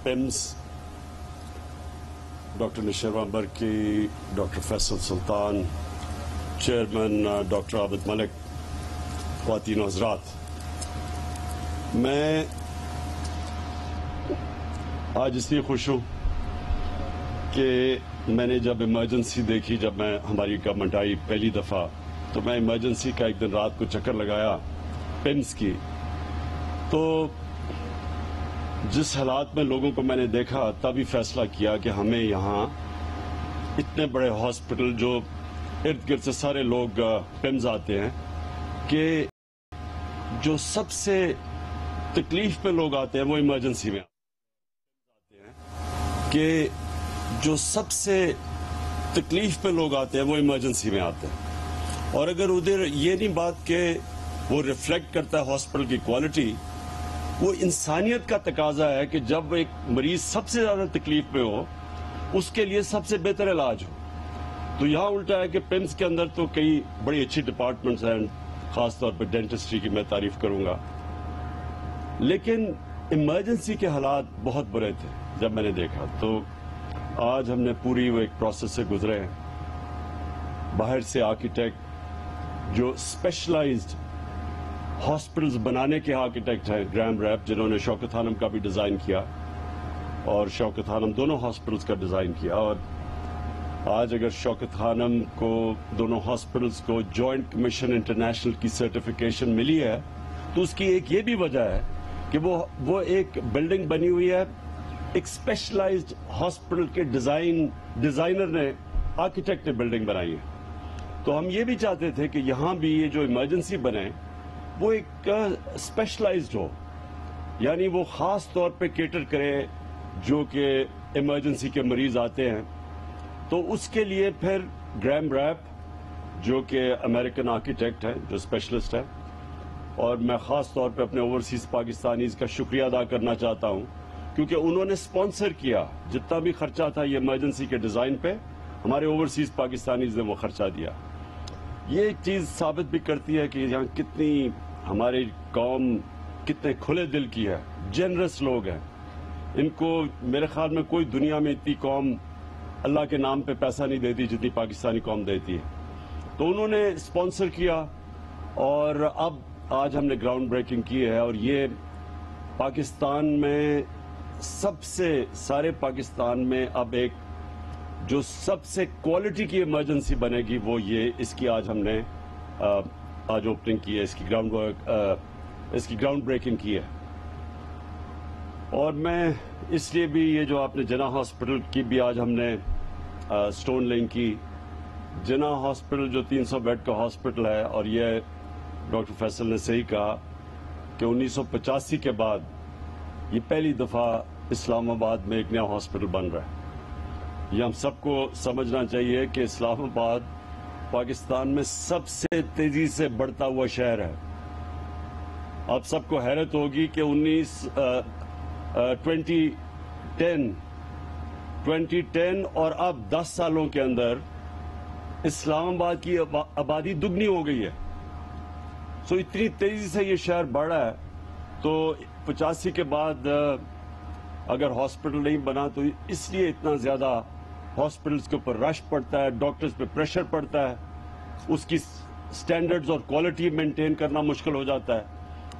PIMS, doctor Nausherwan Burki, doctor Faisal Sultan, chairman doctor Abid Malik, خواتین و حضرات, میں آج اس لیے خوش ہوں کہ میں نے جب ایمرجنسی دیکھی, جب ہماری گورنمنٹ آئی پہلی دفعہ, تو میں ایمرجنسی کا ایک دن رات کو چکر لگایا PIMS کی, تو جس حالات میں لوگوں کو میں نے دیکھا تبھی فیصلہ کیا کہ ہمیں یہاں اتنے بڑے ہاسپٹل جو ارد گرد سے سارے لوگ PIMS آتے ہیں, کہ جو سب سے تکلیف پہ لوگ آتے ہیں وہ ایمرجنسی میں آتے ہیں, کہ جو سب سے تکلیف پہ لوگ آتے ہیں وہ ایمرجنسی میں آتے ہیں. اور اگر ادھر یہ نہیں بات کہ وہ ریفلیکٹ کرتا ہے ہاسپٹل کی کوالٹی, وہ انسانیت کا تقاضا ہے کہ جب ایک مریض سب سے زیادہ تکلیف میں ہو اس کے لیے سب سے بہتر علاج ہو. تو یہاں الٹا ہے کہ PIMS کے اندر تو کئی بڑی اچھی ڈپارٹمنٹس ہیں, خاص طور پہ ڈینٹسٹری کی میں تعریف کروں گا, لیکن ایمرجنسی کے حالات بہت برے تھے. جب میں نے دیکھا تو آج ہم نے پوری وہ ایک پروسیس سے گزرے ہیں. باہر سے آرکیٹیکٹ جو اسپیشلائزڈ ہاسپٹلز بنانے کے آرکیٹیکٹ ہیں, گرام ریپ, جنہوں نے شوکت خانم کا بھی ڈیزائن کیا اور شوکت خانم دونوں ہاسپٹلز کا ڈیزائن کیا. اور آج اگر شوکت خانم کو دونوں ہاسپٹلز کو جوائنٹ کمیشن انٹرنیشنل کی سرٹیفیکیشن ملی ہے, تو اس کی ایک یہ بھی وجہ ہے کہ وہ ایک بلڈنگ بنی ہوئی ہے, ایک اسپیشلائزڈ ہاسپٹل کے ڈیزائنر نے, آرکیٹیکٹ نے بلڈنگ بنائی ہے. تو ہم یہ بھی چاہتے تھے کہ یہاں بھی یہ جو ایمرجنسی بنے وہ ایک اسپیشلائزڈ ہو, یعنی وہ خاص طور پہ کیٹر کرے جو کہ ایمرجنسی کے مریض آتے ہیں. تو اس کے لیے پھر گرام ریپ جو کہ امریکن آرکیٹیکٹ ہے, جو اسپیشلسٹ ہے, اور میں خاص طور پہ اپنے اوورسیز پاکستانیز کا شکریہ ادا کرنا چاہتا ہوں, کیونکہ انہوں نے اسپانسر کیا جتنا بھی خرچہ تھا یہ ایمرجنسی کے ڈیزائن پہ, ہمارے اوورسیز پاکستانیز نے وہ خرچہ دیا. یہ ایک چیز ثابت بھی کرتی ہے کہ یہاں کتنی ہماری قوم کتنے کھلے دل کی ہے, جنرس لوگ ہیں. ان کو میرے خیال میں کوئی دنیا میں اتنی قوم اللہ کے نام پہ پیسہ نہیں دیتی جتنی پاکستانی قوم دیتی ہے. تو انہوں نے اسپانسر کیا اور اب آج ہم نے گراؤنڈ بریکنگ کی ہے, اور یہ پاکستان میں سب سے سارے پاکستان میں اب ایک جو سب سے کوالٹی کی ایمرجنسی بنے گی وہ یہ, اس کی آج ہم نے آج اوپننگ کی ہے, اس کی گراؤنڈ بریکنگ کی ہے. اور میں اس لیے بھی یہ جو آپ نے جناح ہاسپٹل کی بھی آج ہم نے سٹون لینگ کی. جناح ہاسپٹل جو 300 بیڈ کا ہاسپٹل ہے, اور یہ ڈاکٹر فیصل نے صحیح کہا کہ 1985 کے بعد یہ پہلی دفعہ اسلام آباد میں ایک نیا ہاسپٹل بن رہا ہے. یہ ہم سب کو سمجھنا چاہیے کہ اسلام آباد پاکستان میں سب سے تیزی سے بڑھتا ہوا شہر ہے. آپ سب کو حیرت ہوگی کہ 2010 اور اب 10 سالوں کے اندر اسلام آباد کی آبادی دگنی ہو گئی ہے. سو اتنی تیزی سے یہ شہر بڑھا ہے. تو 85 کے بعد اگر ہاسپٹل نہیں بنا تو اس لیے اتنا زیادہ ہاسپٹلز کے اوپر رش پڑتا ہے, ڈاکٹرز پہ پریشر پڑتا ہے, اس کی سٹینڈرڈز اور کوالٹی مینٹین کرنا مشکل ہو جاتا ہے.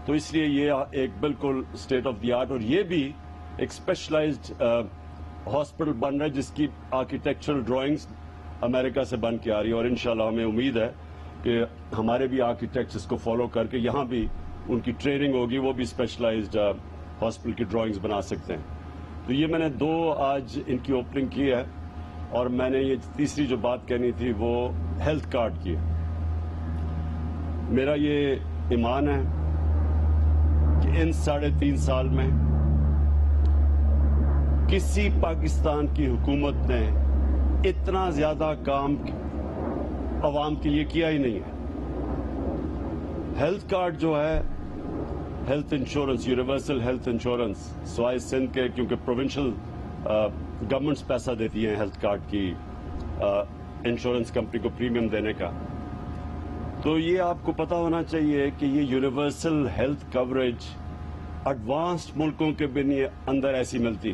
تو اس لیے یہ ایک بالکل اسٹیٹ آف دی آرٹ, اور یہ بھی ایک اسپیشلائزڈ ہاسپٹل بن رہا ہے جس کی آرکیٹیکچرل ڈرائنگز امریکہ سے بن کے آ رہی ہے. اور انشاءاللہ ہمیں امید ہے کہ ہمارے بھی آرکیٹیکٹس اس کو فالو کر کے یہاں بھی ان کی ٹریننگ ہوگی, وہ بھی اسپیشلائزڈ ہاسپٹل کی ڈرائنگز بنا سکتے ہیں. تو یہ میں نے 2 آج ان کی اوپننگ کی ہے, اور میں نے یہ تیسری جو بات کہنی تھی وہ ہیلتھ کارڈ کی ہے. میرا یہ ایمان ہے کہ ان 3.5 سال میں کسی پاکستان کی حکومت نے اتنا زیادہ کام عوام کے لیے کیا ہی نہیں ہے. ہیلتھ کارڈ جو ہے, health insurance, universal health insurance, سوائے سندھ کے, کیونکہ پروونشل گورنمنٹس پیسہ دیتی ہیں ہیلتھ کارڈ کی انشورنس کمپنی کو پریمیم دینے کا. تو یہ آپ کو پتا ہونا چاہیے کہ یہ یونیورسل ہیلتھ کوریج ایڈوانسڈ ملکوں کے بھی اندر ایسی ملتی.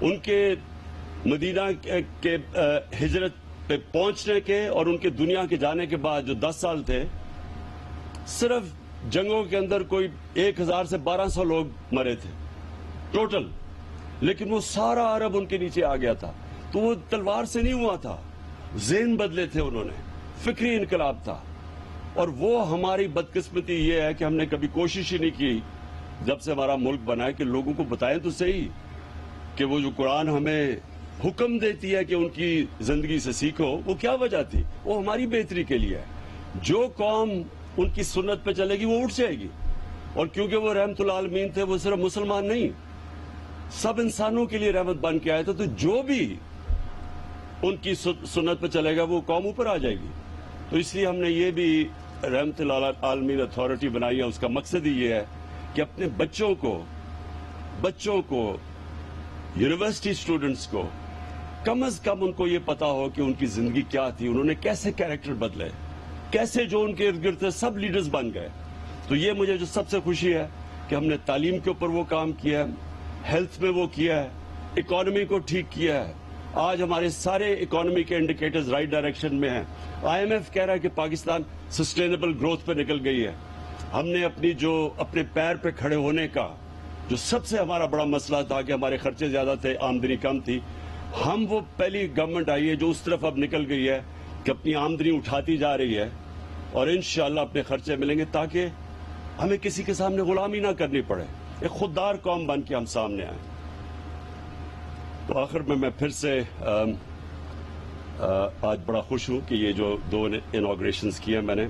ان کے مدینہ کے ہجرت پہ پہنچنے کے اور ان کے دنیا کے جانے کے بعد جو 10 سال تھے، صرف جنگوں کے اندر کوئی 1000 سے 1200 لوگ مرے تھے ٹوٹل، لیکن وہ سارا عرب ان کے نیچے آ گیا تھا. تو وہ تلوار سے نہیں ہوا تھا، ذہن بدلے تھے انہوں نے، فکری انقلاب تھا. اور وہ ہماری بدقسمتی یہ ہے کہ ہم نے کبھی کوشش ہی نہیں کی جب سے ہمارا ملک بنا ہے کہ لوگوں کو بتائیں تو صحیح کہ وہ جو قرآن ہمیں حکم دیتی ہے کہ ان کی زندگی سے سیکھو، وہ کیا وجہ تھی؟ وہ ہماری بہتری کے لیے ہے. جو قوم ان کی سنت پہ چلے گی وہ اٹھ جائے گی. اور کیونکہ وہ رحمت العالمین تھے، وہ صرف مسلمان نہیں، سب انسانوں کے لیے رحمت بن کے آئے تھے. تو جو بھی ان کی سنت پہ چلے گا وہ قوم اوپر آ جائے گی. تو اس لیے ہم نے یہ بھی رحمت العالمین اتھارٹی بنائی ہے. اس کا مقصد ہی یہ ہے کہ اپنے بچوں کو یونیورسٹی اسٹوڈنٹس کو کم از کم ان کو یہ پتا ہو کہ ان کی زندگی کیا تھی، انہوں نے کیسے کیریکٹر بدلے، کیسے جو ان کے ارد گرد تھے سب لیڈرز بن گئے. تو یہ مجھے جو سب سے خوشی ہے کہ ہم نے تعلیم کے اوپر وہ کام کیا ہے، ہیلتھ میں وہ کیا ہے، اکانومی کو ٹھیک کیا ہے. آج ہمارے سارے اکانومی کے انڈیکیٹرز رائٹ ڈائریکشن میں ہیں. IMF کہہ رہا ہے کہ پاکستان سسٹینیبل گروتھ پہ نکل گئی ہے. ہم نے اپنے پیر پہ کھڑے ہونے کا جو سب سے ہمارا بڑا مسئلہ تھا کہ ہمارے خرچے زیادہ تھے، آمدنی کم تھی، ہم وہ پہلی گورنمنٹ آئی ہے جو اس طرف اب نکل گئی ہے کہ اپنی آمدنی اٹھاتی جا رہی ہے اور انشاءاللہ اپنے خرچے ملیں گے تاکہ ہمیں کسی کے سامنے غلامی نہ کرنی پڑے، ایک خوددار قوم بن کے ہم سامنے آئیں. تو آخر میں پھر سے آج بڑا خوش ہوں کہ یہ جو 2 انوگریشنز کیے ہیں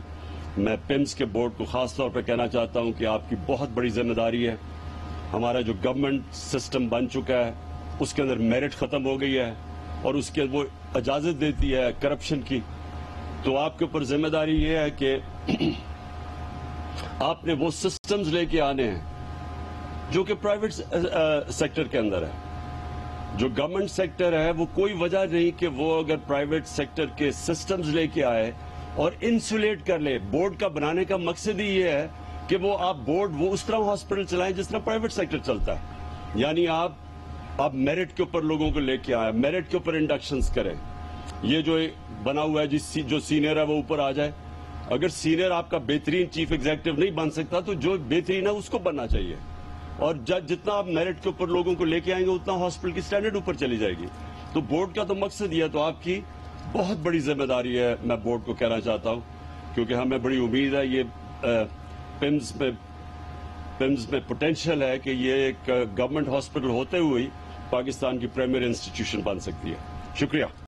میں پیمز کے بورڈ کو خاص طور پہ کہنا چاہتا ہوں کہ آپ کی بہت بڑی ذمہ داری ہے. ہمارا جو گورنمنٹ سسٹم بن چکا ہے اس کے اندر میرٹ ختم ہو گئی ہے اور اس کے وہ اجازت دیتی ہے کرپشن کی. تو آپ کے اوپر ذمہ داری یہ ہے کہ آپ نے وہ سسٹمز لے کے آنے ہیں جو کہ پرائیویٹ سیکٹر کے اندر ہے. جو گورنمنٹ سیکٹر ہے وہ کوئی وجہ نہیں کہ وہ اگر پرائیویٹ سیکٹر کے سسٹمز لے کے آئے اور انسولیٹ کر لے. بورڈ کا بنانے کا مقصد ہی یہ ہے کہ وہ بورڈ اس طرح ہاسپٹل چلائیں جس طرح پرائیویٹ سیکٹر چلتا ہے. یعنی آپ میرٹ کے اوپر لوگوں کو لے کے آئے، میرٹ کے اوپر انڈکشنز کریں. یہ جو بنا ہوا ہے جو سینئر ہے وہ اوپر آ جائے. اگر سینئر آپ کا بہترین چیف ایگزیکٹو نہیں بن سکتا تو جو بہترین ہے اس کو بننا چاہیے. اور جتنا آپ میرٹ کے اوپر لوگوں کو لے کے آئیں گے اتنا ہاسپٹل کی سٹینڈرڈ اوپر چلی جائے گی. تو بورڈ کا تو مقصد یہ ہے. تو آپ کی بہت بڑی ذمہ داری ہے، میں بورڈ کو کہنا چاہتا ہوں، کیونکہ ہمیں بڑی امید ہے یہ پیمز میں پوٹینشیل ہے کہ یہ ایک گورنمنٹ ہاسپٹل ہوتے ہوئے پاکستان کی پرائمری انسٹیٹیوشن بن سکتی ہے. شکریہ.